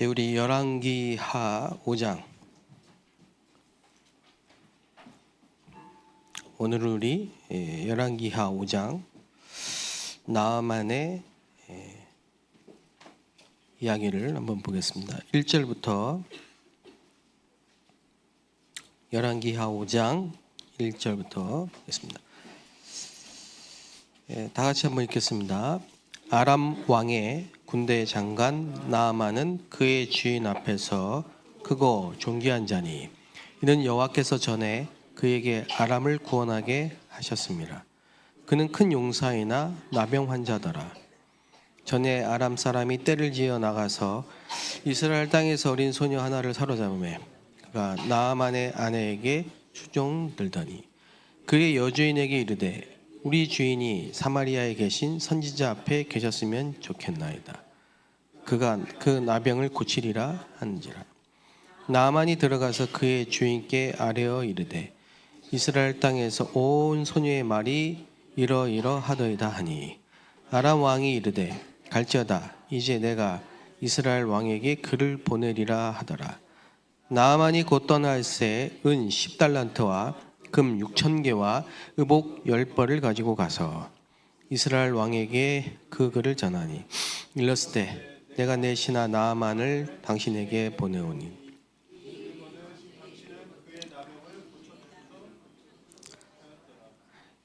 예, 우리 열왕기하 5장. 오늘은 우리 열왕기하 5장 나아만의 이야기를 한번 보겠습니다. 1절부터 열왕기하 5장 1절부터 보겠습니다. 다 같이 한번 읽겠습니다. 아람 왕의 군대 장관 나아만은 그의 주인 앞에서 크고 존귀한 자니 이는 여호와께서 전에 그에게 아람을 구원하게 하셨습니다. 그는 큰 용사이나 나병 환자더라. 전에 아람 사람이 떼를 지어 나가서 이스라엘 땅에서 어린 소녀 하나를 사로잡음에 그가 나아만의 아내에게 추종들더니 그의 여주인에게 이르되 우리 주인이 사마리아에 계신 선지자 앞에 계셨으면 좋겠나이다. 그가 그 나병을 고치리라 하는지라. 나아만이 들어가서 그의 주인께 아뢰어 이르되 이스라엘 땅에서 온 소녀의 말이 이러이러하더이다 하니 아람 왕이 이르되 갈지어다 이제 내가 이스라엘 왕에게 그를 보내리라 하더라. 나아만이 곧 떠날새 은 10달란트와 금 6,000개와 의복 10벌을 가지고 가서 이스라엘 왕에게 그 글을 전하니 일렀으되 내가 내 신하 나아만을 당신에게 보내오니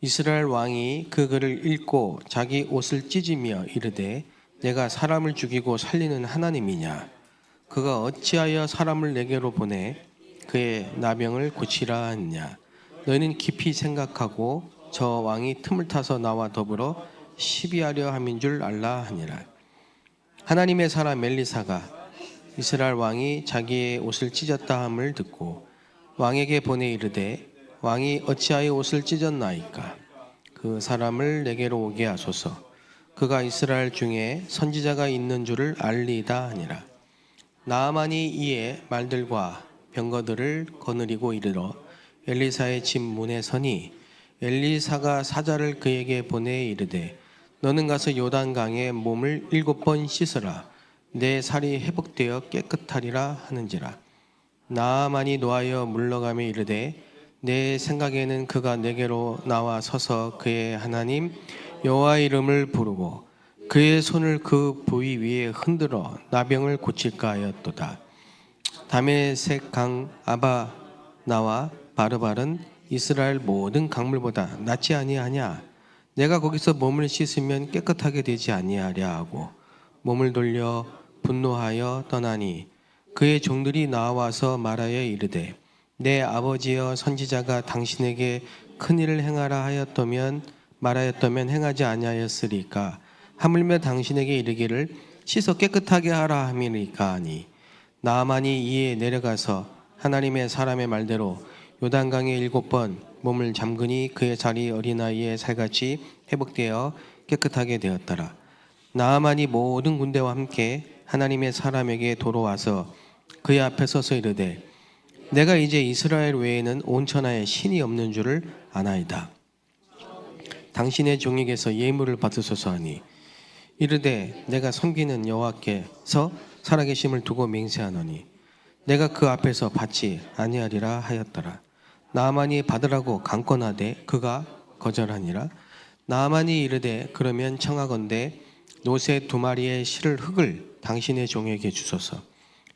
이스라엘 왕이 그 글을 읽고 자기 옷을 찢으며 이르되 내가 사람을 죽이고 살리는 하나님이냐 그가 어찌하여 사람을 내게로 보내 그의 나병을 고치라 하느냐 너희는 깊이 생각하고 저 왕이 틈을 타서 나와 더불어 시비하려 함인 줄 알라 하니라. 하나님의 사람 엘리사가 이스라엘 왕이 자기의 옷을 찢었다 함을 듣고 왕에게 보내 이르되 왕이 어찌하여 옷을 찢었나이까 그 사람을 내게로 오게 하소서. 그가 이스라엘 중에 선지자가 있는 줄을 알리이다 하니라. 나아만이 이에 말들과 병거들을 거느리고 이르러 엘리사의 집 문에 서니 엘리사가 사자를 그에게 보내 이르되 너는 가서 요단강에 몸을 7번 씻으라 내 살이 회복되어 깨끗하리라 하는지라. 나아만이 노하여 물러가며 이르되 내 생각에는 그가 내게로 나와 서서 그의 하나님 여호와의 이름을 부르고 그의 손을 그 부위 위에 흔들어 나병을 고칠까 하였도다. 다메섹 강 아바나와 바르발은 이스라엘 모든 강물보다 낫지 아니하냐. 내가 거기서 몸을 씻으면 깨끗하게 되지 아니하랴 하고 몸을 돌려 분노하여 떠나니 그의 종들이 나와서 말하여 이르되 내 아버지여 선지자가 당신에게 큰 일을 행하라 하였다면 말하였다면 행하지 아니하였으리까 하물며 당신에게 이르기를 씻어 깨끗하게 하라 함이니까 하니 나아만이 이에 내려가서 하나님의 사람의 말대로 요단강에 7번 몸을 잠그니 그의 살이 어린아이의 살같이 회복되어 깨끗하게 되었더라. 나아만이 모든 군대와 함께 하나님의 사람에게 돌아와서 그의 앞에 서서 이르되 내가 이제 이스라엘 외에는 온 천하에 신이 없는 줄을 아나이다. 당신의 종에게서 예물을 받으소서 하니 이르되 내가 섬기는 여호와께서 살아계심을 두고 맹세하노니 내가 그 앞에서 받지 아니하리라 하였더라. 나아만이 받으라고 강권하되 그가 거절하니라. 나아만이 이르되 그러면 청하건대 노새 2마리의 실을 흙을 당신의 종에게 주소서.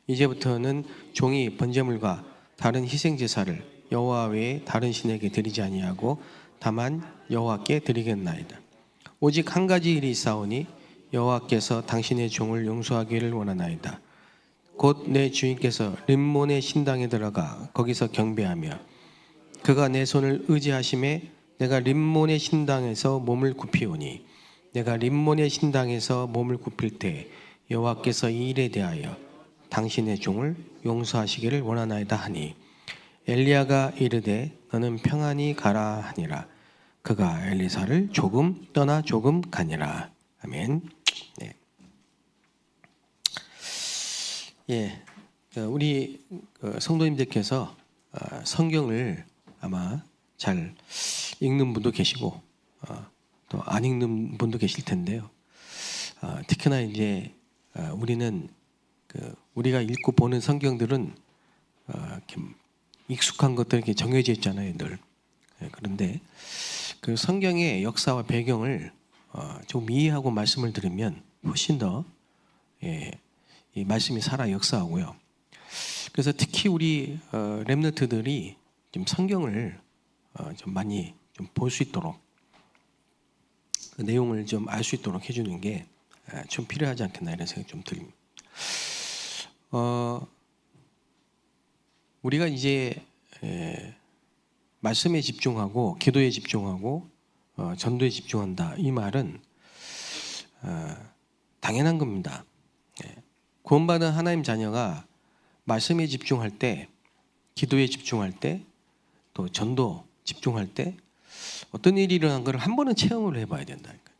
이제부터는 종이 번제물과 다른 희생제사를 여호와 외에 다른 신에게 드리지 아니하고 다만 여호와께 드리겠나이다. 오직 한 가지 일이 있사오니 여호와께서 당신의 종을 용서하기를 원하나이다. 곧 내 주인께서 림몬의 신당에 들어가 거기서 경배하며 그가 내 손을 의지하심에 내가 림몬의 신당에서 몸을 굽히오니 내가 림몬의 신당에서 몸을 굽힐 때 여호와께서 이 일에 대하여 당신의 종을 용서하시기를 원하나이다 하니 엘리야가 이르되 너는 평안히 가라 하니라. 그가 엘리사를 조금 떠나 조금 가니라. 아멘. 네. 예, 우리 성도님들께서 성경을 아마 잘 읽는 분도 계시고 또 안 읽는 분도 계실 텐데요. 특히나 이제 우리는 우리가 읽고 보는 성경들은 이렇게 익숙한 것들 이렇게 정해져 있잖아요, 늘. 그런데 그 성경의 역사와 배경을 좀 이해하고 말씀을 들으면 훨씬 더 이 말씀이 살아 역사하고요. 그래서 특히 우리 렘넌트들이 좀 성경을 좀 많이 좀 볼 수 있도록 그 내용을 좀 알 수 있도록 해주는 게 좀 필요하지 않겠나 이런 생각이 좀 듭니다. 우리가 이제 말씀에 집중하고 기도에 집중하고 전도에 집중한다 이 말은 당연한 겁니다. 구원받은 하나님 자녀가 말씀에 집중할 때, 기도에 집중할 때, 또 전도 집중할 때 어떤 일이 일어난 것을 한 번은 체험을 해봐야 된다니까요.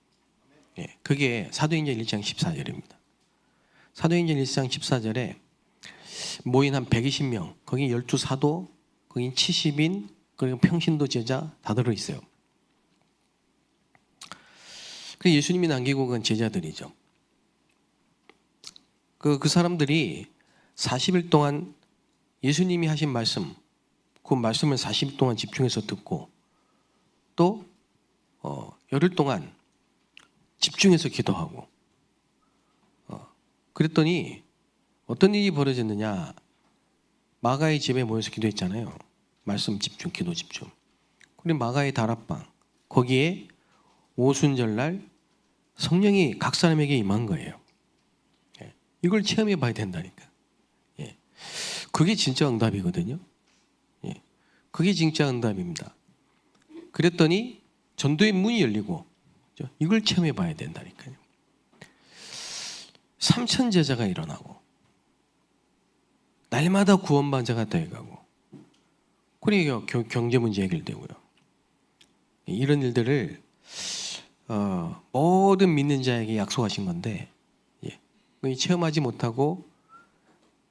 그게 사도행전 1장 14절입니다. 사도행전 1장 14절에 모인 한 120명, 거기 12사도, 거기 70인, 그리고 평신도 제자 다 들어있어요. 그 예수님이 남기고 간 제자들이죠. 그 사람들이 40일 동안 예수님이 하신 말씀, 그 말씀을 40일 동안 집중해서 듣고 또 열흘 동안 집중해서 기도하고 그랬더니 어떤 일이 벌어졌느냐. 마가의 집에 모여서 기도했잖아요. 말씀 집중, 기도 집중. 그리고 마가의 다락방, 거기에 오순절날 성령이 각 사람에게 임한 거예요. 이걸 체험해 봐야 된다니까. 그게 진짜 응답이거든요. 그게 진짜 응답입니다. 그랬더니 전도의 문이 열리고 이걸 체험해 봐야 된다니까요. 3천 제자가 일어나고 날마다 구원받은 자가 되어가고 그리고 경제 문제 해결되고요. 이런 일들을 모든 믿는 자에게 약속하신 건데 체험하지 못하고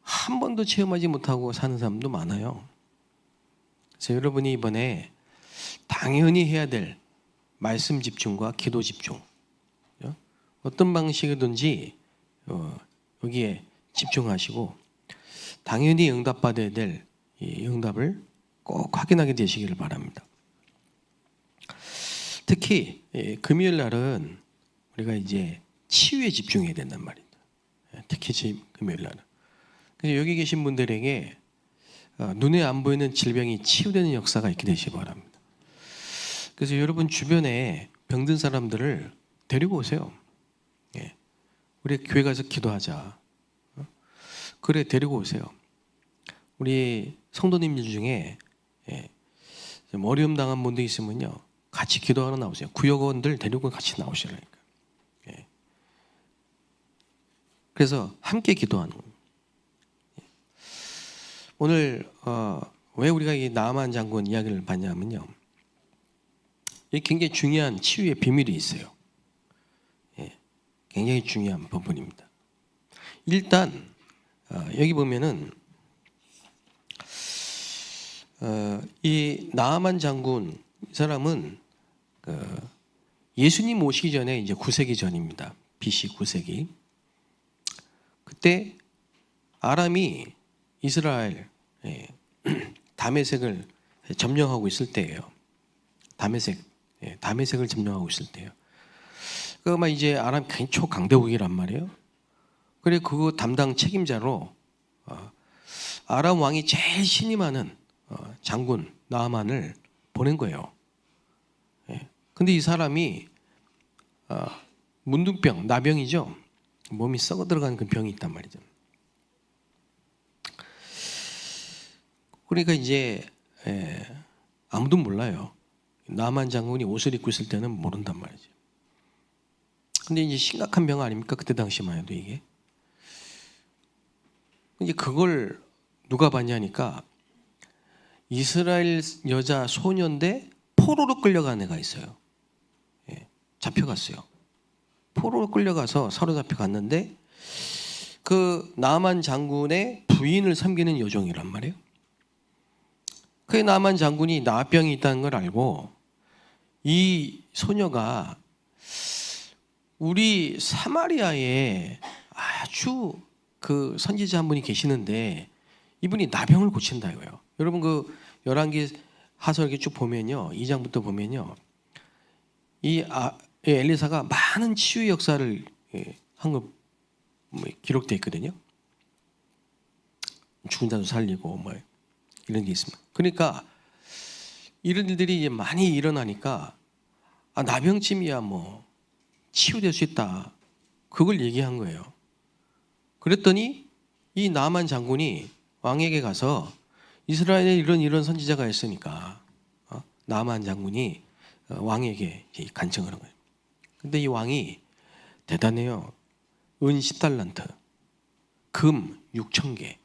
한 번도 체험하지 못하고 사는 사람도 많아요. 그래서 여러분이 이번에 당연히 해야 될 말씀 집중과 기도 집중, 어떤 방식이든지 여기에 집중하시고 당연히 응답받아야 될 이 응답을 꼭 확인하게 되시기를 바랍니다. 특히 금요일 날은 우리가 이제 치유에 집중해야 된단 말입니다. 특히 금요일 날은. 그래서 여기 계신 분들에게 눈에 안 보이는 질병이 치유되는 역사가 있게 되시기 바랍니다. 그래서 여러분 주변에 병든 사람들을 데리고 오세요. 우리 교회 가서 기도하자. 그래 데리고 오세요. 우리 성도님들 중에 어려움 당한 분도 있으면요, 같이 기도하러 나오세요. 구역원들 데리고 같이 나오시라니까. 그래서 함께 기도하는 거예요. 오늘 왜 우리가 이 나아만 장군 이야기를 봤냐면요, 이게 굉장히 중요한 치유의 비밀이 있어요. 굉장히 중요한 부분입니다. 일단 여기 보면은 이 나아만 장군 이 사람은 예수님 오시기 전에 이제 9세기 전입니다. BC 9세기. 그때 아람이 이스라엘 다메섹을 점령하고 있을 때예요. 다메섹을 점령하고 있을 때예요. 그만 이제 아람 굉장히 초강대국이란 말이에요. 그래 그 담당 책임자로 아람 왕이 제일 신임하는 장군 나아만을 보낸 거예요. 근데 이 사람이 문둥병, 나병이죠. 몸이 썩어 들어가는 그 병이 있단 말이죠. 그러니까 이제 아무도 몰라요. 나아만 장군이 옷을 입고 있을 때는 모른단 말이죠. 근데 이제 심각한 병 아닙니까? 그때 당시만 해도 이게. 이제 그걸 누가 봤냐니까 이스라엘 여자 소년대 포로로 끌려간 애가 있어요. 잡혀갔어요. 포로로 끌려가서 사로잡혀 갔는데 그 나아만 장군의 부인을 섬기는 여종이란 말이에요. 그 나아만 장군이 나병이 있다는 걸 알고 이 소녀가 우리 사마리아에 아주 그 선지자 한 분이 계시는데 이분이 나병을 고친다 이거예요. 여러분 그 열왕기 하서 이렇게 쭉 보면요, 2장부터 보면요, 이 엘리사가 많은 치유 역사를 한 거 기록되어 있거든요. 죽은 자도 살리고 뭐 이런 게 있습니다. 그러니까 이런 일들이 이제 많이 일어나니까 나병쯤이야 뭐 치유될 수 있다, 그걸 얘기한 거예요. 그랬더니 이 나만 장군이 왕에게 가서 이스라엘에 이런 선지자가 있으니까 나만 장군이 왕에게 간청을 한 거예요. 근데 이 왕이 대단해요. 은 10달란트, 금 6,000개.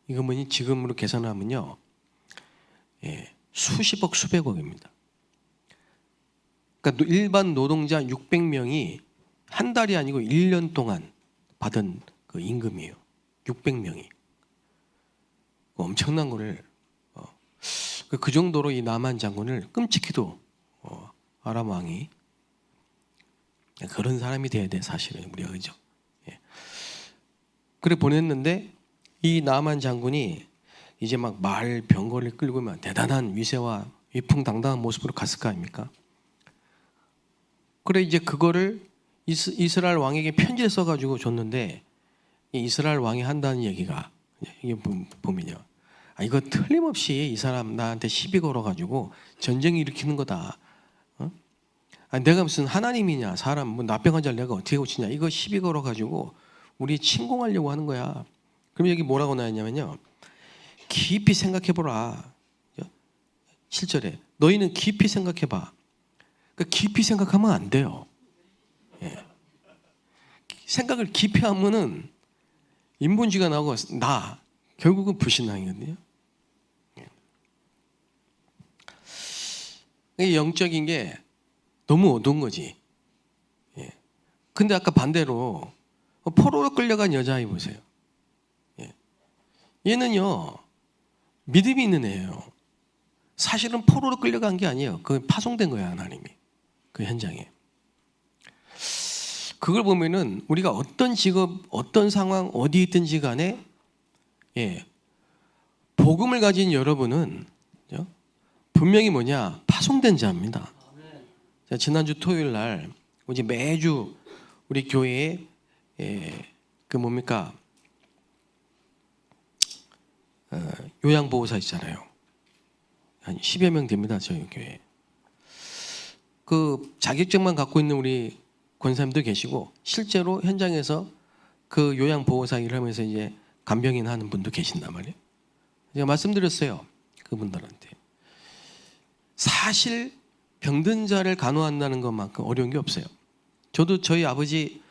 이거 뭐니 지금으로 계산하면요, 수십억 수백억입니다. 그러니까 일반 노동자 600명이 한 달이 아니고 1년 동안 받은 그 임금이에요. 600명이. 엄청난 거를 그 정도로 이 나만 장군을 끔찍히도 아람 왕이 그런 사람이 돼야 돼, 사실은 우리가, 그죠? 그래 보냈는데 이 나만 장군이 이제 막 말 병거를 끌고 막 대단한 위세와 위풍당당한 모습으로 갔을 거 아닙니까? 그래 이제 그거를 이스라엘 왕에게 편지를 써가지고 줬는데 이스라엘 왕이 한다는 얘기가, 이게 보면요, 이거 틀림없이 이 사람 나한테 시비 걸어가지고 전쟁 일으키는 거다. 내가 무슨 하나님이냐, 사람 뭐 나병 환자를 내가 어떻게 고치냐, 이거 시비 걸어가지고 우리 침공하려고 하는 거야. 그럼 여기 뭐라고 나왔냐면요, 깊이 생각해보라. 7절에 너희는 깊이 생각해봐. 그러니까 깊이 생각하면 안 돼요. 생각을 깊이 하면은 인본주의가 나오고 결국은 불신앙이거든요. 영적인 게 너무 어두운 거지. 근데 아까 반대로 포로로 끌려간 여자아이 보세요. 얘는요, 믿음이 있는 애예요. 사실은 포로로 끌려간 게 아니에요. 그건 파송된 거야, 하나님이. 그 현장에. 그걸 보면은 우리가 어떤 직업, 어떤 상황, 어디에 있든지 간에 복음을 가진 여러분은 분명히 뭐냐, 파송된 자입니다. 지난주 토요일 날 이제 매주 우리 교회에 그 뭡니까, 요양보호사 있잖아요. 한 10여 명 됩니다, 저희 교회. 그 자격증만 갖고 있는 우리 권사님도 계시고 실제로 현장에서 그 요양보호사 일을 하면서 이제 간병인 하는 분도 계신단 말이에요. 제가 말씀드렸어요, 그분들한테. 사실 병든 자를 간호한다는 것만큼 어려운 게 없어요. 저도 저희 아버지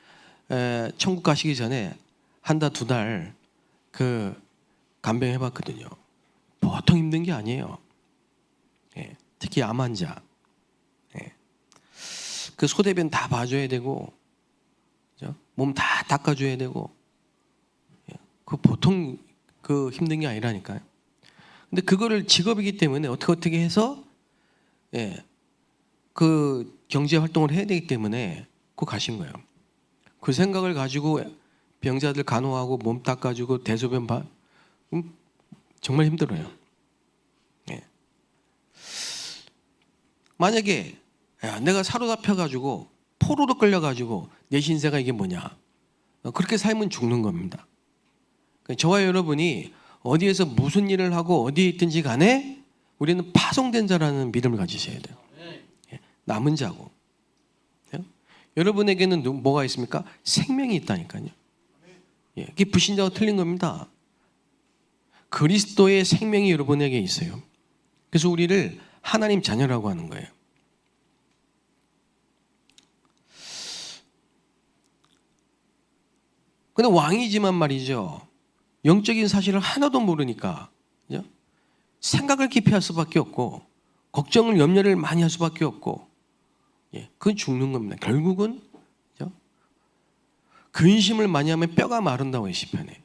천국 가시기 전에 한 달, 두 달 그 간병해봤거든요. 보통 힘든 게 아니에요. 특히 암 환자. 그 소대변 다 봐줘야 되고, 몸 다 닦아줘야 되고, 그 보통 그 힘든 게 아니라니까요. 근데 그거를 직업이기 때문에 어떻게 해서 그 경제 활동을 해야 되기 때문에 그 가신 거예요. 그 생각을 가지고 병자들 간호하고 몸 닦아주고 대소변 정말 힘들어요. 만약에 내가 사로잡혀가지고 포로로 끌려가지고 내 신세가 이게 뭐냐, 그렇게 살면 죽는 겁니다. 저와 여러분이 어디에서 무슨 일을 하고 어디에 있든지 간에 우리는 파송된 자라는 믿음을 가지셔야 돼요. 남은 자고. 여러분에게는 뭐가 있습니까? 생명이 있다니까요. 이게 불신자와 틀린 겁니다. 그리스도의 생명이 여러분에게 있어요. 그래서 우리를 하나님 자녀라고 하는 거예요. 근데 왕이지만 말이죠, 영적인 사실을 하나도 모르니까 생각을 깊이 할 수밖에 없고 걱정을, 염려를 많이 할 수밖에 없고, 그건 죽는 겁니다. 결국은 근심을 많이 하면 뼈가 마른다고 해요, 시편에.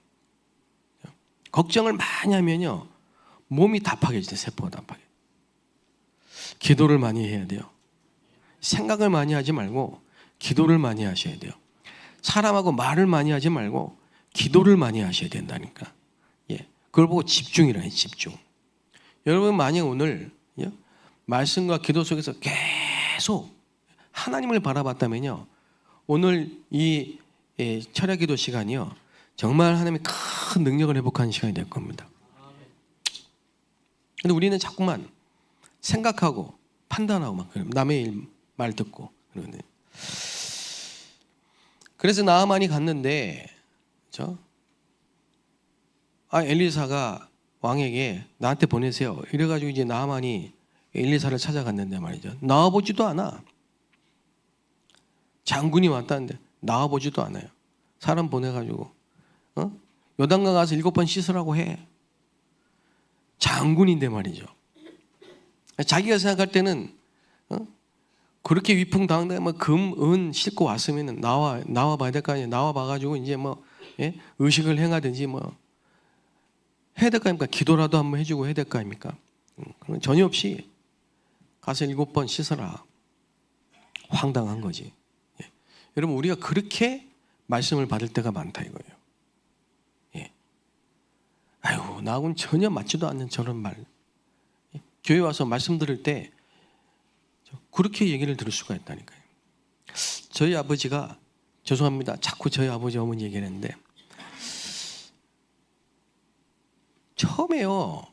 걱정을 많이 하면요, 몸이 다 파괴져요. 세포가 다 파괴. 기도를 많이 해야 돼요. 생각을 많이 하지 말고 기도를 많이 하셔야 돼요. 사람하고 말을 많이 하지 말고 기도를 많이 하셔야 된다니까. 예, 그걸 보고 집중이라 해요. 집중. 여러분 만약 오늘 말씀과 기도 속에서 계속 하나님을 바라봤다면요, 오늘 이 철야기도 시간이요, 정말 하나님이 큰 능력을 회복하는 시간이 될 겁니다. 근데 우리는 자꾸만 생각하고 판단하고 막 남의 말 듣고 그러는데, 그래서 나아만이 갔는데, 그렇죠? 엘리사가 왕에게 나한테 보내세요. 이래가지고 이제 나아만이 엘리사를 찾아갔는데 말이죠. 나와보지도 않아. 장군이 왔다는데 나와보지도 않아요. 사람 보내가지고 요단강 가서 7번 씻으라고 해. 장군인데 말이죠. 자기가 생각할 때는 그렇게 위풍당당하게 뭐 금, 은 싣고 왔으면 나와 봐야 될 거 아니에요. 나와 봐가지고 이제 뭐 의식을 행하든지 뭐 해야 될 거 아닙니까? 기도라도 한번 해주고 해야 될 거 아닙니까? 그런 전혀 없이 가서 7번 씻어라. 황당한 거지. 예. 여러분 우리가 그렇게 말씀을 받을 때가 많다 이거예요. 예. 아유 나하고는 전혀 맞지도 않는 저런 말. 예. 교회 와서 말씀 들을 때 그렇게 얘기를 들을 수가 있다니까요. 저희 아버지가, 죄송합니다, 자꾸 저희 아버지 어머니 얘기를 했는데, 처음에요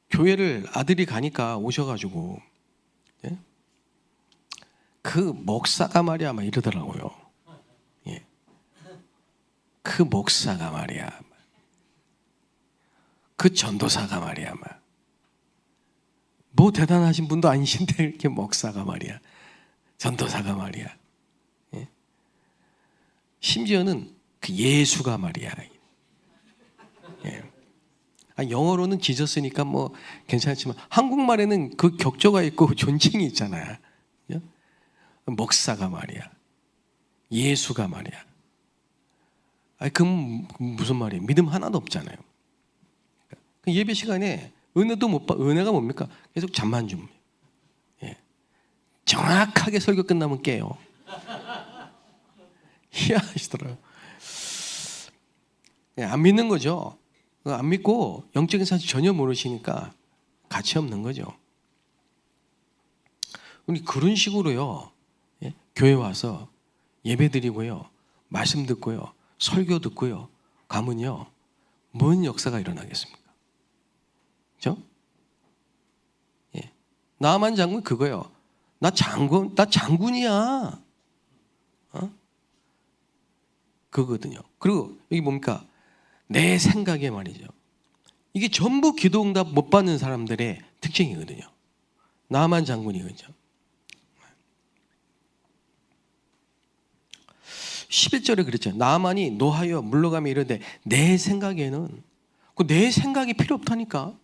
교회를 아들이 가니까 오셔가지고 그 목사가 말이야 막 이러더라고요. 예. 그 목사가 말이야, 그 전도사가 말이야, 뭐 대단하신 분도 아니신데 이렇게 목사가 말이야, 전도사가 말이야. 예. 심지어는 그 예수가 말이야. 예. 영어로는 지저스니까 뭐 괜찮지만 한국말에는 그 격조가 있고 존칭이 있잖아요. 목사가 말이야, 예수가 말이야. 그럼 무슨 말이에요? 믿음 하나도 없잖아요. 예배 시간에 은혜도 못 받. 은혜가 뭡니까? 계속 잠만 줍니다. 예. 정확하게 설교 끝나면 깨요. 희한하시더라고요. 예, 안 믿는 거죠. 안 믿고 영적인 사실 전혀 모르시니까 가치 없는 거죠. 우리 그런 식으로요, 예? 교회 와서 예배 드리고요, 말씀 듣고요, 설교 듣고요, 가면요, 뭔 역사가 일어나겠습니까? 그렇죠? 예. 나만 장군 그거요. 나 장군이야. 그거거든요. 그리고 여기 뭡니까? 내 생각에 말이죠. 이게 전부 기도응답 못 받는 사람들의 특징이거든요. 나만 장군이거든요. 11절에 그랬죠. 나만이 노하여 물러가며 이르되 내 생각에는, 그 내 생각이 필요 없다니까.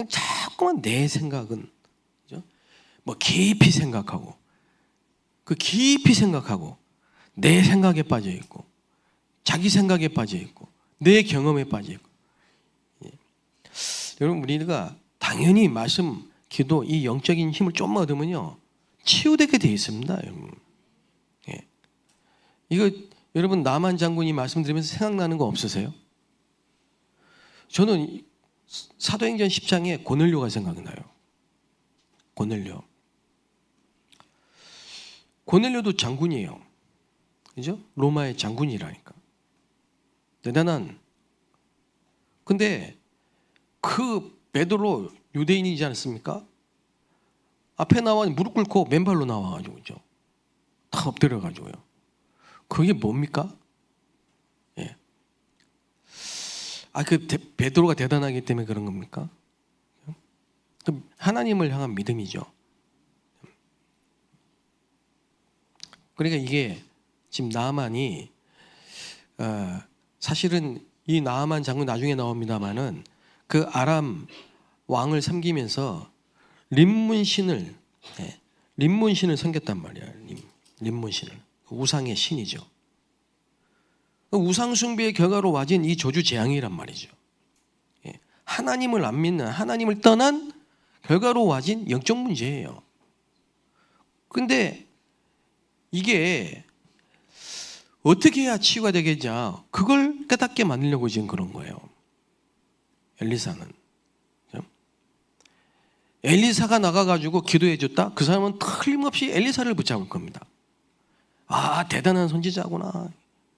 자꾸만 내 생각은, 그죠? 뭐 깊이 생각하고, 그 깊이 생각하고, 내 생각에 빠져 있고, 자기 생각에 빠져 있고, 내 경험에 빠져 있고. 예. 여러분 우리가 당연히 말씀, 기도, 이 영적인 힘을 좀만 얻으면요 치유되게 돼 있습니다. 여러분. 예. 이거 여러분 나만 장군이 말씀드리면서 생각나는 거 없으세요? 저는 사도행전 10장에 고넬료가 생각나요. 고넬료도 장군이에요. 그죠? 로마의 장군이라니까. 대단한. 근데 그 베드로 유대인이지 않습니까? 앞에 나와 무릎 꿇고 맨발로 나와가지고, 그죠? 다 엎드려가지고요. 그게 뭡니까? 예. 베드로가 대단하기 때문에 그런 겁니까? 하나님을 향한 믿음이죠. 그러니까 이게 지금 나아만이 사실은 이 나아만 장군 나중에 나옵니다만은 그 아람 왕을 섬기면서 림문신을 섬겼단 말이야. 림문신을. 우상의 신이죠. 우상 숭배의 결과로 와진 이 저주 재앙이란 말이죠. 하나님을 안 믿는, 하나님을 떠난 결과로 와진 영적 문제예요. 근데 이게 어떻게 해야 치유가 되겠냐? 그걸 깨닫게 만들려고 지금 그런 거예요. 엘리사는. 엘리사가 나가가지고 기도해줬다? 그 사람은 틀림없이 엘리사를 붙잡을 겁니다. 아, 대단한 선지자구나.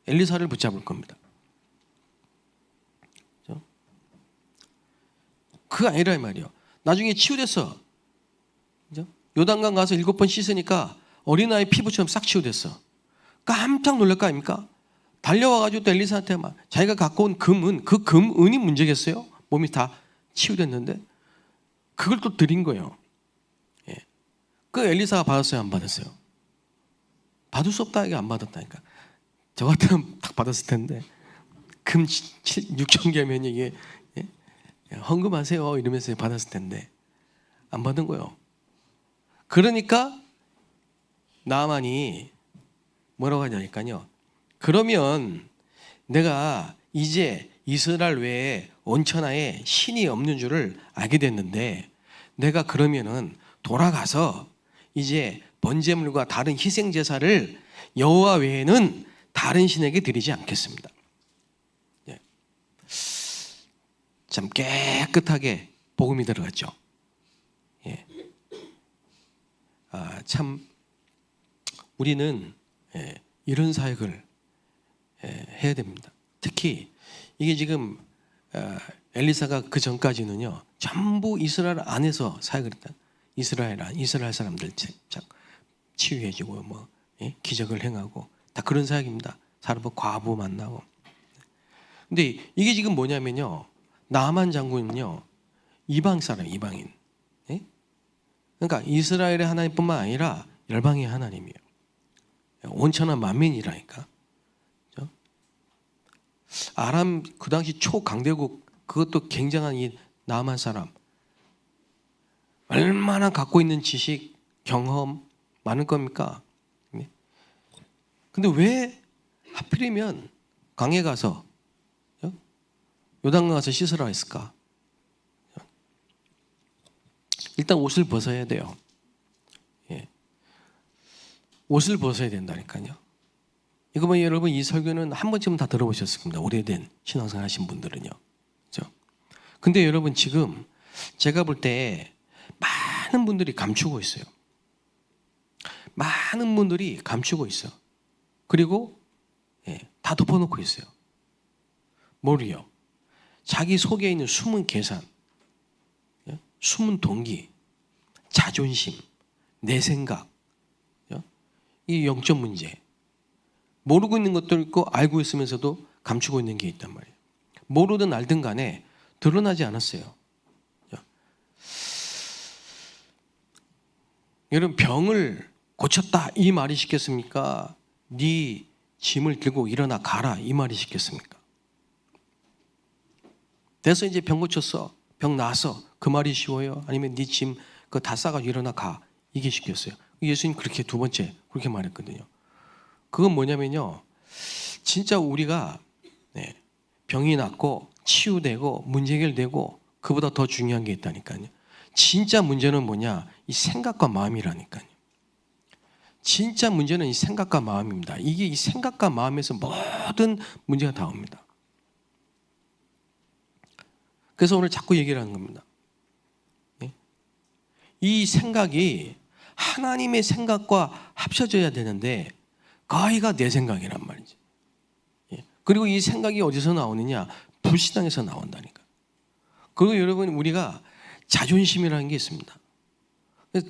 엘리사를 붙잡을 겁니다. 그거 아니라 이 말이요. 나중에 치유됐어. 요단강 가서 7번 씻으니까 어린아이 피부처럼 싹 치유됐어. 깜짝 놀랄 거 아닙니까? 달려와가지고 또 엘리사한테 막 자기가 갖고 온 금은, 그 금은이 문제겠어요? 몸이 다 치유됐는데 그걸 또 드린 거예요. 예. 그 엘리사가 받았어요, 안 받았어요? 받을 수 없다, 이게 안 받았다니까. 저 같으면 딱 받았을 텐데 금 6천 개면 이게 헌금하세요 이러면서 받았을 텐데 안 받은 거예요. 그러니까 나만이 뭐라고 하냐니까요. 그러면 내가 이제 이스라엘 외에 온천하에 신이 없는 줄을 알게 됐는데 내가 그러면은 돌아가서 이제 번제물과 다른 희생 제사를 여호와 외에는 다른 신에게 드리지 않겠습니다. 참 깨끗하게 복음이 들어갔죠. 예. 참 우리는 이런 사역을 해야 됩니다. 특히 이게 지금 엘리사가 그 전까지는요 전부 이스라엘 안에서 사역을 했다. 이스라엘 사람들 치유해주고 뭐 기적을 행하고 다 그런 사역입니다. 사람 과부 만나고. 근데 이게 지금 뭐냐면요. 나만 장군은요 이방 사람, 이방인. 그러니까 이스라엘의 하나님뿐만 아니라 열방의 하나님이에요. 온천한 만민이라니까. 아람 그 당시 초강대국 그것도 굉장한 이 나만 사람. 얼마나 갖고 있는 지식, 경험 많을 겁니까? 근데 왜 하필이면 강에 가서 요단강 가서 씻으라 했을까? 일단 옷을 벗어야 돼요. 예. 옷을 벗어야 된다니까요. 이거 뭐 여러분 이 설교는 한 번쯤은 다 들어보셨을 겁니다. 오래된 신앙생활 하신 분들은요. 그렇죠? 근데 여러분 지금 제가 볼 때 많은 분들이 감추고 있어요. 많은 분들이 감추고 있어. 그리고 다 덮어놓고 있어요. 뭐를요? 자기 속에 있는 숨은 계산, 숨은 동기, 자존심, 내 생각, 이 영적 문제. 모르고 있는 것도 있고 알고 있으면서도 감추고 있는 게 있단 말이에요. 모르든 알든 간에 드러나지 않았어요. 여러분 병을 고쳤다 이 말이 쉽겠습니까? 네 짐을 들고 일어나 가라 이 말이 쉽겠습니까? 돼서 이제 병 고쳤어, 병 나았어 그 말이 쉬워요? 아니면 네 짐 그거 다 싸가지고 일어나 가 이게 쉽겠어요? 예수님 그렇게 두 번째 그렇게 말했거든요. 그건 뭐냐면요 진짜 우리가 병이 낫고 치유되고 문제 해결되고 그보다 더 중요한 게 있다니까요. 진짜 문제는 뭐냐? 이 생각과 마음이라니까요. 진짜 문제는 이 생각과 마음입니다. 이게 이 생각과 마음에서 모든 문제가 다 옵니다. 그래서 오늘 자꾸 얘기를 하는 겁니다. 이 생각이 하나님의 생각과 합쳐져야 되는데 거의가 내 생각이란 말이지. 그리고 이 생각이 어디서 나오느냐? 불신앙에서 나온다니까. 그리고 여러분 우리가 자존심이라는 게 있습니다.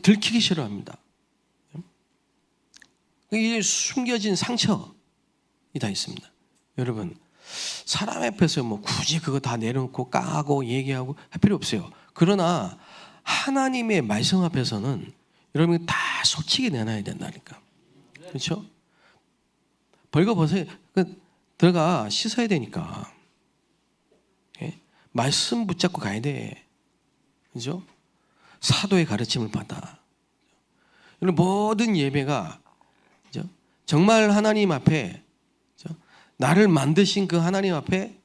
들키기 싫어합니다. 이게 숨겨진 상처이 다 있습니다. 여러분 사람 앞에서 뭐 굳이 그거 다 내려놓고 까고 얘기하고 할 필요 없어요. 그러나 하나님의 말씀 앞에서는 여러분이 다 솔직히 내놔야 된다니까. 그렇죠? 벌거벗어야 들어가 씻어야 되니까. 말씀 붙잡고 가야 돼. 그죠? 사도의 가르침을 받아. 모든 예배가 그죠? 정말 하나님 앞에 그죠? 나를 만드신 그 하나님 앞에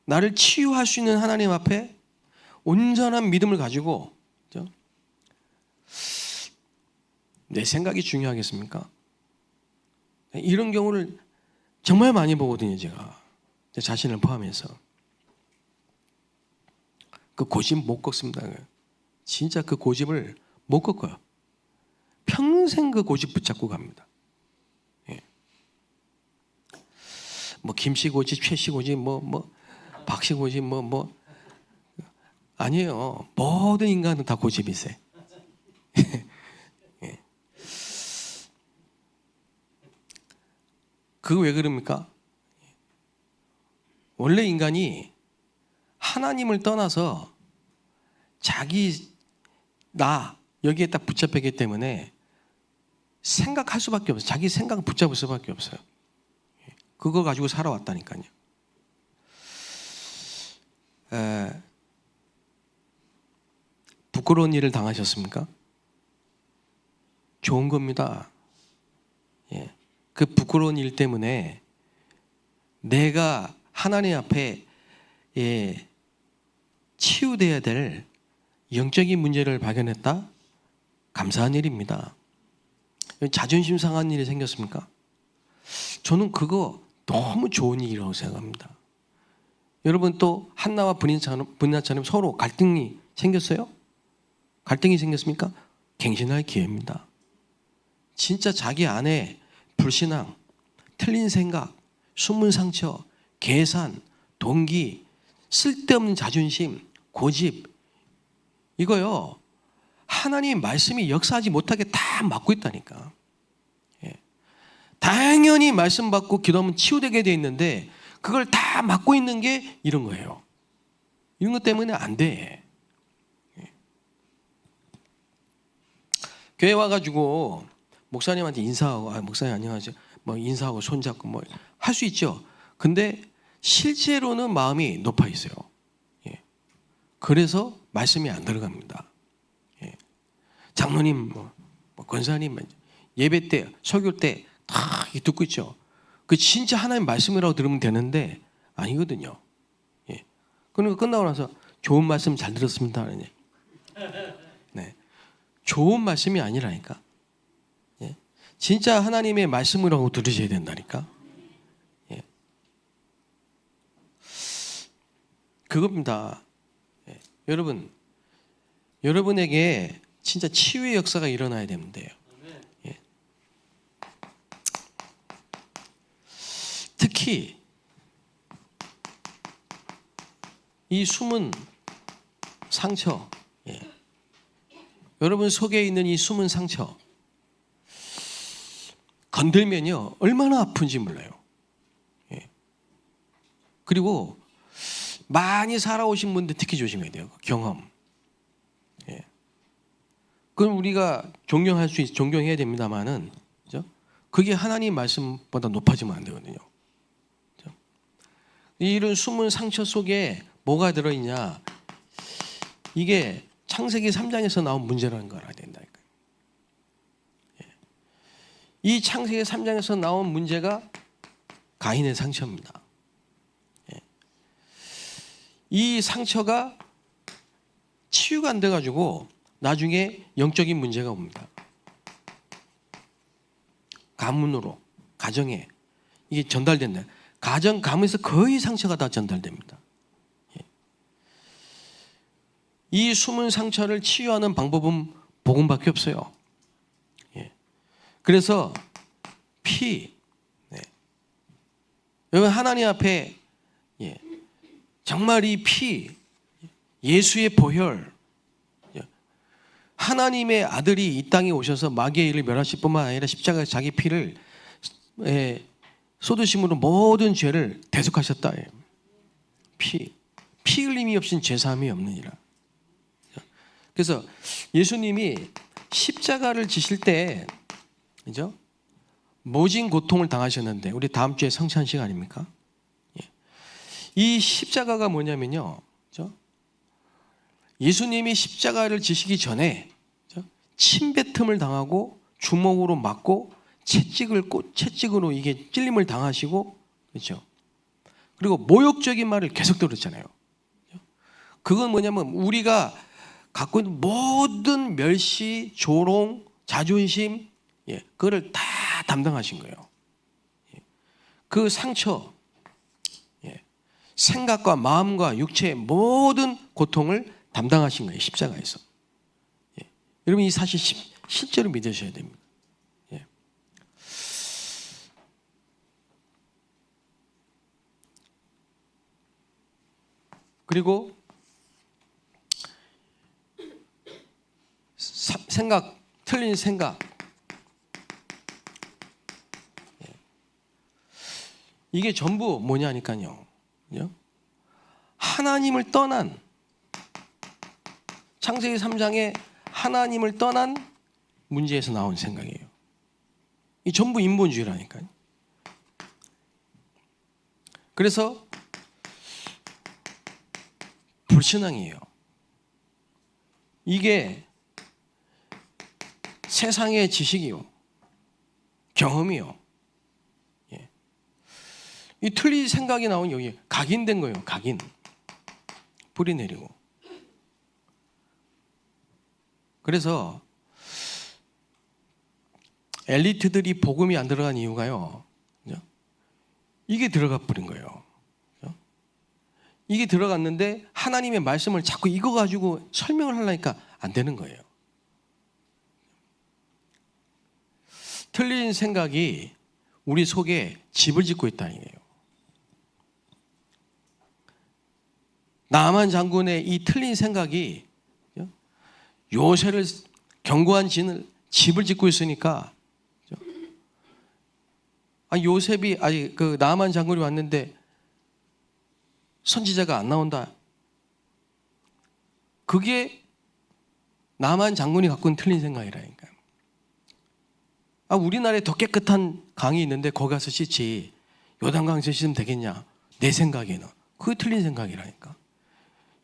나를 치유할 수 있는 하나님 앞에 온전한 믿음을 가지고 그죠? 내 생각이 중요하겠습니까? 이런 경우를 정말 많이 보거든요, 제가. 제 자신을 포함해서. 그 고집 못 꺾습니다. 진짜 그 고집을 못 꺾어요. 평생 그 고집 붙잡고 갑니다. 예. 뭐 김씨 고집, 최씨 고집, 박씨 고집, 아니에요. 모든 인간은 다 고집이 있어요. 예. 그거 왜 그럽니까? 원래 인간이 하나님을 떠나서 자기 나 여기에 딱 붙잡혔기 때문에 생각할 수밖에 없어요. 자기 생각을 붙잡을 수밖에 없어요. 그거 가지고 살아왔다니까요. 부끄러운 일을 당하셨습니까? 좋은 겁니다. 예. 그 부끄러운 일 때문에 내가 하나님 앞에 치유돼야 될 영적인 문제를 발견했다? 감사한 일입니다. 자존심 상한 일이 생겼습니까? 저는 그거 너무 좋은 일이라고 생각합니다. 여러분 또 한나와 브니나처럼 서로 갈등이 생겼어요? 갈등이 생겼습니까? 갱신할 기회입니다. 진짜 자기 안에 불신앙, 틀린 생각, 숨은 상처, 계산, 동기, 쓸데없는 자존심, 고집 이거요. 하나님 말씀이 역사하지 못하게 다 막고 있다니까. 예. 당연히 말씀 받고 기도하면 치유되게 돼 있는데 그걸 다 막고 있는 게 이런 거예요. 이런 것 때문에 안 돼. 예. 교회 와가지고 목사님한테 인사하고 목사님 안녕하세요. 인사하고 손잡고 할 수 있죠. 근데 실제로는 마음이 높아 있어요. 예. 그래서 말씀이 안 들어갑니다. 예. 장로님, 권사님 예배 때, 설교 때 다 듣고 있죠. 그 진짜 하나님 말씀이라고 들으면 되는데 아니거든요. 예. 그러니까 끝나고 나서 좋은 말씀 잘 들었습니다. 네. 좋은 말씀이 아니라니까. 예. 진짜 하나님의 말씀이라고 들으셔야 된다니까. 예. 그겁니다. 예. 여러분에게 진짜 치유의 역사가 일어나야 되는데요. 예. 특히 이 숨은 상처, 예. 여러분 속에 있는 이 숨은 상처 건들면요 얼마나 아픈지 몰라요. 예. 그리고 많이 살아오신 분들 특히 조심해야 돼요. 경험. 예. 그럼 우리가 존경해야 됩니다만은, 그죠? 그게 하나님 말씀보다 높아지면 안 되거든요. 그죠? 이런 숨은 상처 속에 뭐가 들어있냐? 이게 창세기 3장에서 나온 문제라는 걸 알아야 된다니까요. 예. 이 창세기 3장에서 나온 문제가 가인의 상처입니다. 예. 이 상처가 치유가 안 돼가지고 나중에 영적인 문제가 옵니다. 가문으로, 가정에 이게 전달된다. 가문에서 거의 상처가 다 전달됩니다. 예. 이 숨은 상처를 치유하는 방법은 복음밖에 없어요. 예. 그래서 피, 네. 여러분 하나님 앞에 정말 이 피, 예수의 보혈, 하나님의 아들이 이 땅에 오셔서 마귀의 일을 멸하실 뿐만 아니라 십자가에 자기 피를 쏟으심으로 모든 죄를 대속하셨다. 피 흘림이 없인 죄사함이 없느니라. 그래서 예수님이 십자가를 지실 때, 그죠? 모진 고통을 당하셨는데 우리 다음 주에 성찬 시간입니까? 이 십자가가 뭐냐면요, 그죠? 예수님이 십자가를 지시기 전에 침뱉음을 당하고 주먹으로 맞고 채찍으로 이게 찔림을 당하시고, 그렇죠? 그리고 모욕적인 말을 계속 들었잖아요. 그건 뭐냐면 우리가 갖고 있는 모든 멸시, 조롱, 자존심, 그거를 다 담당하신 거예요. 그 상처, 생각과 마음과 육체의 모든 고통을 담당하신 거예요. 십자가에서. 여러분 이 사실 실제로 믿으셔야 됩니다. 그리고 틀린 생각. 이게 전부 뭐냐니까요. 하나님을 떠난, 창세기 3장에 하나님을 떠난 문제에서 나온 생각이에요. 이 전부 인본주의라니까요. 그래서 불신앙이에요. 이게 세상의 지식이요, 경험이요. 이 틀린 생각이 나온 여기 각인된 거예요. 각인. 뿌리 내리고. 그래서 엘리트들이 복음이 안 들어간 이유가요, 이게 들어가 버린 거예요. 이게 들어갔는데 하나님의 말씀을 자꾸 이거 가지고 설명을 하려니까 안 되는 거예요. 틀린 생각이 우리 속에 집을 짓고 있다는 거예요. 나만 장군의 이 틀린 생각이 요새를 견고한 집을 짓고 있으니까, 요셉이 그 나만 장군이 왔는데 선지자가 안 나온다. 그게 나만 장군이 갖고 있는 틀린 생각이라니까요. 우리나라에 더 깨끗한 강이 있는데 거기 가서 씻지, 요단강에서 씻으면 되겠냐, 내 생각에는. 그게 틀린 생각이라니까.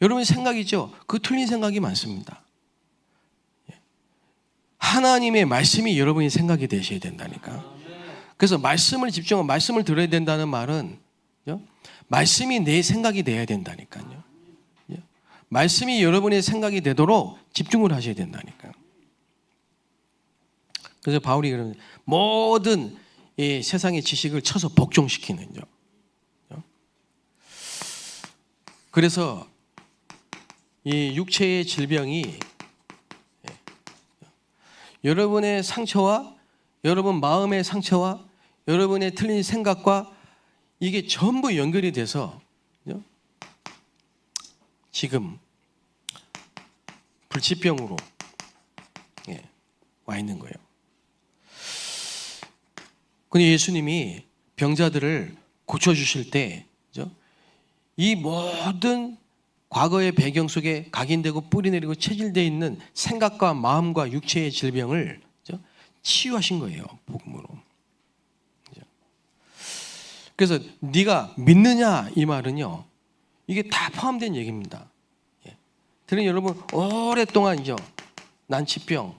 여러분의 생각이죠? 그 틀린 생각이 많습니다. 하나님의 말씀이 여러분의 생각이 되셔야 된다니까. 그래서 말씀을 집중하고 말씀을 들어야 된다는 말은 말씀이 내 생각이 돼야 된다니까요. 말씀이 여러분의 생각이 되도록 집중을 하셔야 된다니까요. 그래서 바울이 그러는 모든 이 세상의 지식을 쳐서 복종시키는 죠. 그래서 이 육체의 질병이 여러분의 상처와 여러분 마음의 상처와 여러분의 틀린 생각과 이게 전부 연결이 돼서 지금 불치병으로 와 있는 거예요. 근데 예수님이 병자들을 고쳐주실 때 이 모든 과거의 배경 속에 각인되고 뿌리내리고 체질되어 있는 생각과 마음과 육체의 질병을 치유하신 거예요. 복음으로. 그래서 네가 믿느냐 이 말은요, 이게 다 포함된 얘기입니다. 그러니 여러분 오랫동안 난치병,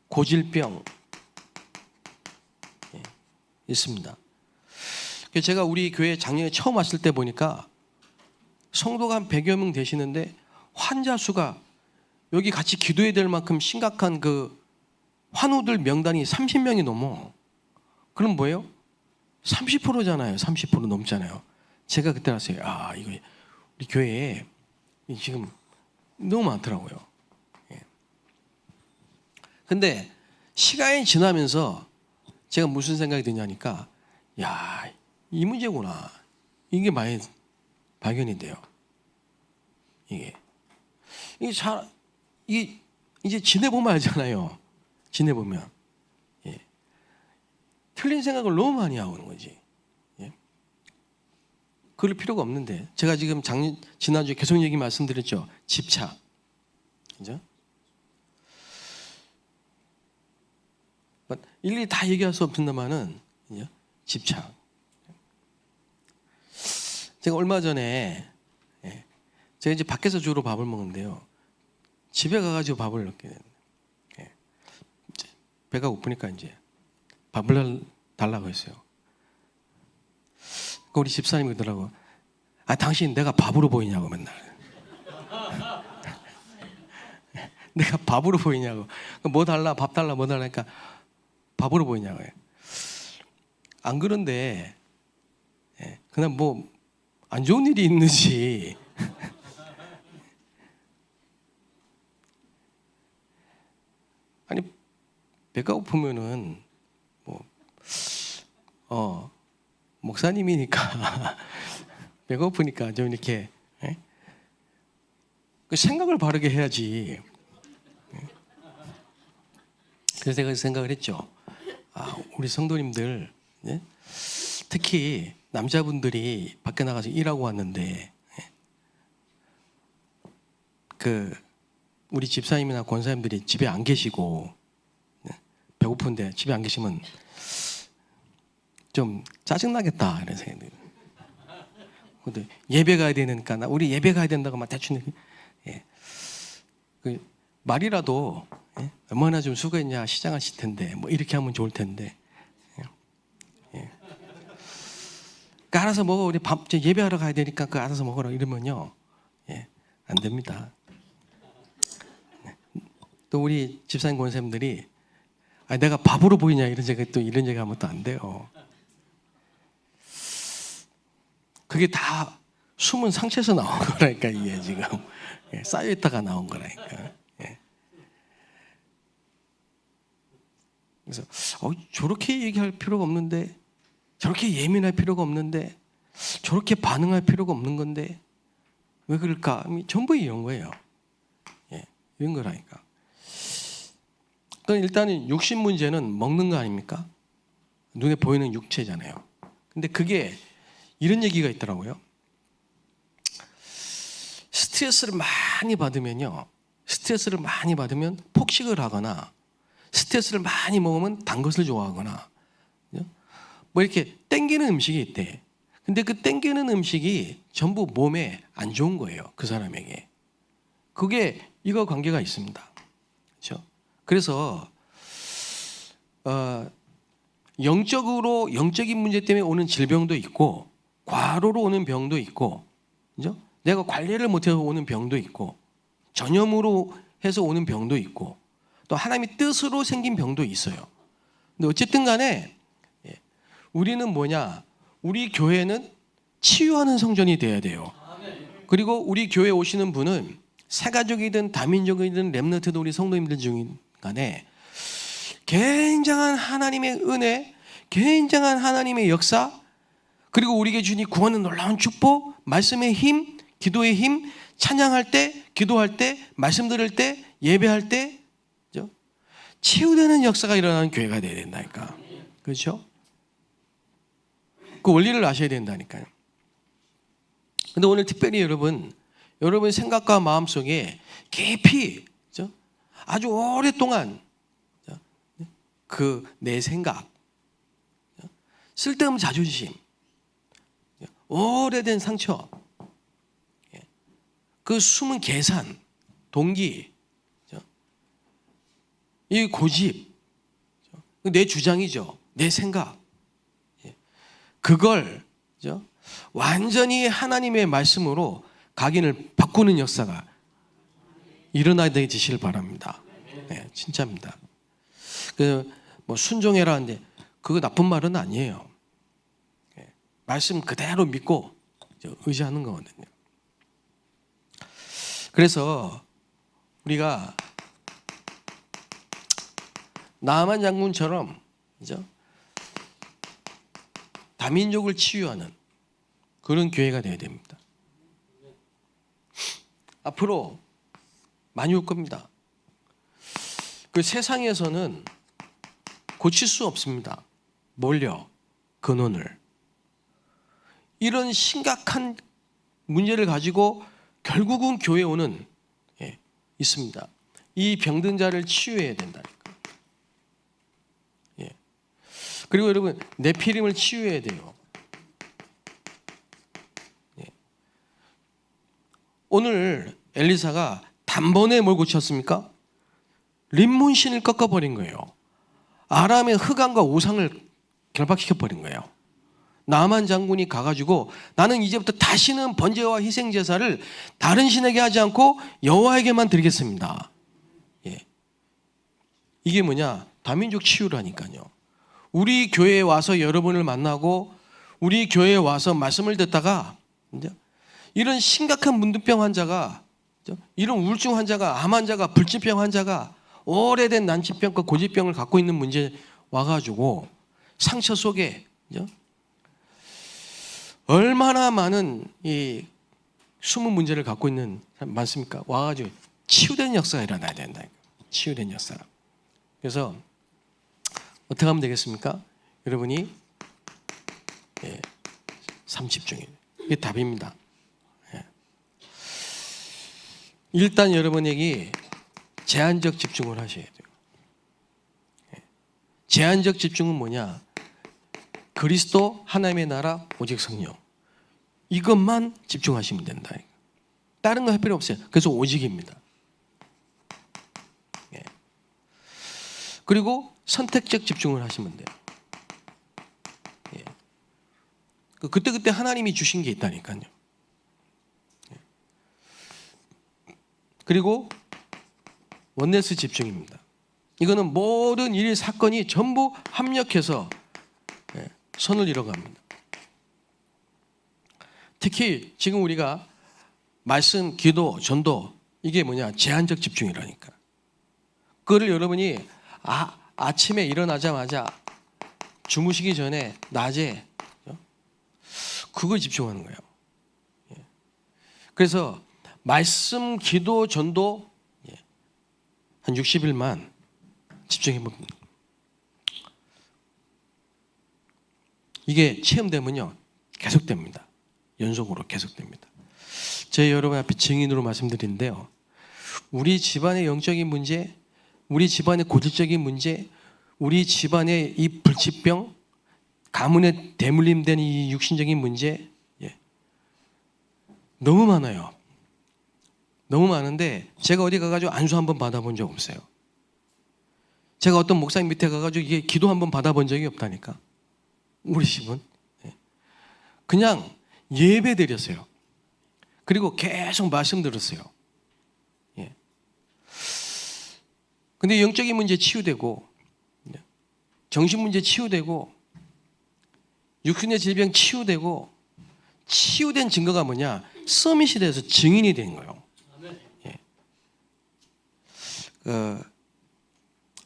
고질병 있습니다. 제가 우리 교회 작년에 처음 왔을 때 보니까 성도가 한 100여 명 되시는데 환자 수가 여기 같이 기도해야 될 만큼 심각한 그 환우들 명단이 30명이 넘어. 그럼 뭐예요? 30%잖아요. 30% 넘잖아요. 제가 그때 알았어요. 이거 우리 교회에 지금 너무 많더라고요. 근데 시간이 지나면서 제가 무슨 생각이 드냐니까, 이 문제구나. 이게 많이 발견이 돼요. 이게 이제 지내보면 알잖아요. 지내보면. 틀린 생각을 너무 많이 하고 있는 거지. 그럴 필요가 없는데. 제가 지금 지난주에 계속 얘기 말씀드렸죠. 집착. 그죠? 일일이 다 얘기할 수 없습니다만은, 집착. 제가 얼마 전에, 제가 이제 밖에서 주로 밥을 먹는데요. 집에 가가지고 밥을 먹게 됐는데, 배가 고프니까 이제 밥을 달라고 했어요. 우리 집사님이 그러더라고. 당신 내가 밥으로 보이냐고 맨날. 내가 밥으로 보이냐고. 뭐 달라, 밥 달라, 뭐 달라니까 밥으로 보이냐고 해. 안 그런데 그냥 뭐 안 좋은 일이 있는지 아니 배가 고프면은 뭐 목사님이니까 배가 고프니까 좀 이렇게 그 생각을 바르게 해야지. 그래서 제가 생각을 했죠. 우리 성도님들 특히 남자분들이 밖에 나가서 일하고 왔는데 그 우리 집사님이나 권사님들이 집에 안 계시고 배고픈데 집에 안 계시면 좀 짜증나겠다 이런 생각이 들어요. 근데 예배 가야 되니까 우리 예배 가야 된다고 막 대충 그 말이라도 얼마나 좀 수고했냐 시장하실 텐데 뭐 이렇게 하면 좋을 텐데 그 알아서 먹어 우리 밥 예배하러 가야 되니까 그 알아서 먹어라 이러면요 안 됩니다. 또 우리 집사님 권사님들이 내가 밥으로 보이냐 이런 얘기 하면 또 안 돼요. 그게 다 숨은 상처에서 나온 거라니까 이게 지금 쌓여 있다가 나온 거라니까. 그래서 저렇게 얘기할 필요가 없는데, 저렇게 예민할 필요가 없는데, 저렇게 반응할 필요가 없는 건데 왜 그럴까? 전부 이런 거예요. 이런 거라니까. 그러니까 일단은 육신 문제는 먹는 거 아닙니까? 눈에 보이는 육체잖아요. 근데 그게 이런 얘기가 있더라고요. 스트레스를 많이 받으면 폭식을 하거나 스트레스를 많이 먹으면 단 것을 좋아하거나 뭐 이렇게 땡기는 음식이 있대. 근데 그 땡기는 음식이 전부 몸에 안 좋은 거예요. 그 사람에게. 그게 이거 관계가 있습니다. 그렇죠? 그래서 영적인 문제 때문에 오는 질병도 있고 과로로 오는 병도 있고 그죠? 내가 관리를 못해서 오는 병도 있고 전염으로 해서 오는 병도 있고 또 하나님의 뜻으로 생긴 병도 있어요. 근데 어쨌든 간에 우리는 우리 교회는 치유하는 성전이 돼야 돼요. 그리고 우리 교회에 오시는 분은 세가족이든 다민족이든 렘넌트도 우리 성도님들 중 간에 굉장한 하나님의 은혜, 굉장한 하나님의 역사, 그리고 우리에게 주니 구하는 놀라운 축복, 말씀의 힘, 기도의 힘, 찬양할 때, 기도할 때, 말씀 들을 때, 예배할 때 치유되는 역사가 일어나는 교회가 돼야 된다니까. 그렇죠? 그 원리를 아셔야 된다니까요. 근데 오늘 특별히 여러분 생각과 마음속에 깊이 아주 오랫동안 그 내 생각, 쓸데없는 자존심, 오래된 상처, 그 숨은 계산, 동기, 이 고집, 내 주장이죠. 내 생각. 그걸 완전히 하나님의 말씀으로 각인을 바꾸는 역사가 일어나야 되시길 바랍니다. 진짜입니다. 뭐 순종해라 하는데 그거 나쁜 말은 아니에요. 말씀 그대로 믿고 의지하는 거거든요. 그래서 우리가 나만 장군처럼 다민족을 치유하는 그런 교회가 되어야 됩니다. 앞으로 많이 올 겁니다. 그 세상에서는 고칠 수 없습니다. 뭘요? 근원을. 이런 심각한 문제를 가지고 결국은 교회에 오는 있습니다. 이 병든 자를 치유해야 된다니까. 그리고 여러분 네피림을 치유해야 돼요. 오늘 엘리사가 단번에 뭘 고쳤습니까? 림몬신을 꺾어버린 거예요. 아람의 흑암과 우상을 결박시켜버린 거예요. 나만 장군이 가가지고 나는 이제부터 다시는 번제와 희생제사를 다른 신에게 하지 않고 여호와에게만 드리겠습니다. 이게 뭐냐? 다민족 치유라니까요. 우리 교회에 와서 여러분을 만나고 우리 교회에 와서 말씀을 듣다가 이런 심각한 문둥병 환자가, 이런 우울증 환자가, 암 환자가, 불치병 환자가 오래된 난치병과 고지병을 갖고 있는 문제 와가지고 상처 속에 얼마나 많은 이 숨은 문제를 갖고 있는 사람 많습니까? 와가지고 치유된 역사가 일어나야 된다. 치유된 역사. 그래서 어떻게 하면 되겠습니까? 여러분이 3집중이에요. 이게 답입니다. 일단 여러분에게 제한적 집중을 하셔야 돼요. 제한적 집중은 뭐냐? 그리스도, 하나님의 나라, 오직 성령. 이것만 집중하시면 된다. 다른 거 할 필요 없어요. 그래서 오직입니다. 그리고 선택적 집중을 하시면 돼요. 그때그때 하나님이 주신 게 있다니까요. 그리고 원네스 집중입니다. 이거는 모든 일, 사건이 전부 합력해서 선을 이뤄갑니다. 특히 지금 우리가 말씀, 기도, 전도, 이게 뭐냐? 제한적 집중이라니까. 그거를 여러분이 아침에 일어나자마자 주무시기 전에 낮에 그걸 집중하는 거예요. 그래서 말씀, 기도, 전도 한 60일만 집중해 봅니다. 이게 체험되면요 계속됩니다. 연속으로 계속됩니다. 제 여러분 앞에 증인으로 말씀드리는데요, 우리 집안의 영적인 문제, 우리 집안의 고질적인 문제, 우리 집안의 이 불치병, 가문에 대물림된 이 육신적인 문제, 너무 많아요. 너무 많은데 제가 어디 가가지고 안수 한번 받아본 적 없어요. 제가 어떤 목사님 밑에 가가지고 이게 기도 한번 받아본 적이 없다니까. 우리 집은 그냥 예배 드렸어요. 그리고 계속 말씀 들었어요. 근데 영적인 문제 치유되고, 정신 문제 치유되고, 육신의 질병 치유되고, 치유된 증거가 뭐냐? 서밋이 돼서 증인이 된 거예요.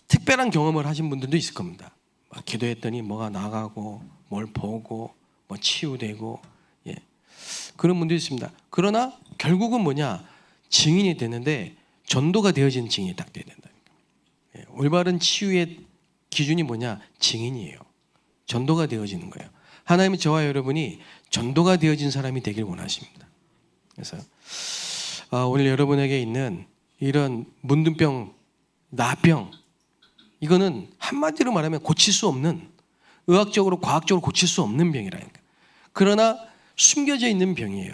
특별한 경험을 하신 분들도 있을 겁니다. 기도했더니 뭐가 나가고, 뭘 보고, 뭐 치유되고, 그런 분도 있습니다. 그러나 결국은 뭐냐? 증인이 되는데 전도가 되어지는 증인이 딱 돼야 된다. 올바른 치유의 기준이 뭐냐? 증인이에요. 전도가 되어지는 거예요. 하나님은 저와 여러분이 전도가 되어진 사람이 되길 원하십니다. 그래서 오늘 여러분에게 있는 이런 문둥병, 나병, 이거는 한마디로 말하면 고칠 수 없는, 의학적으로 과학적으로 고칠 수 없는 병이라니까. 그러나 숨겨져 있는 병이에요.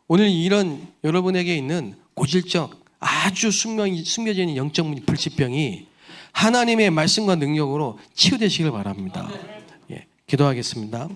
오늘 이런 여러분에게 있는 고질적, 아주 숨겨져 있는 영적 불치병이 하나님의 말씀과 능력으로 치유되시길 바랍니다. 기도하겠습니다.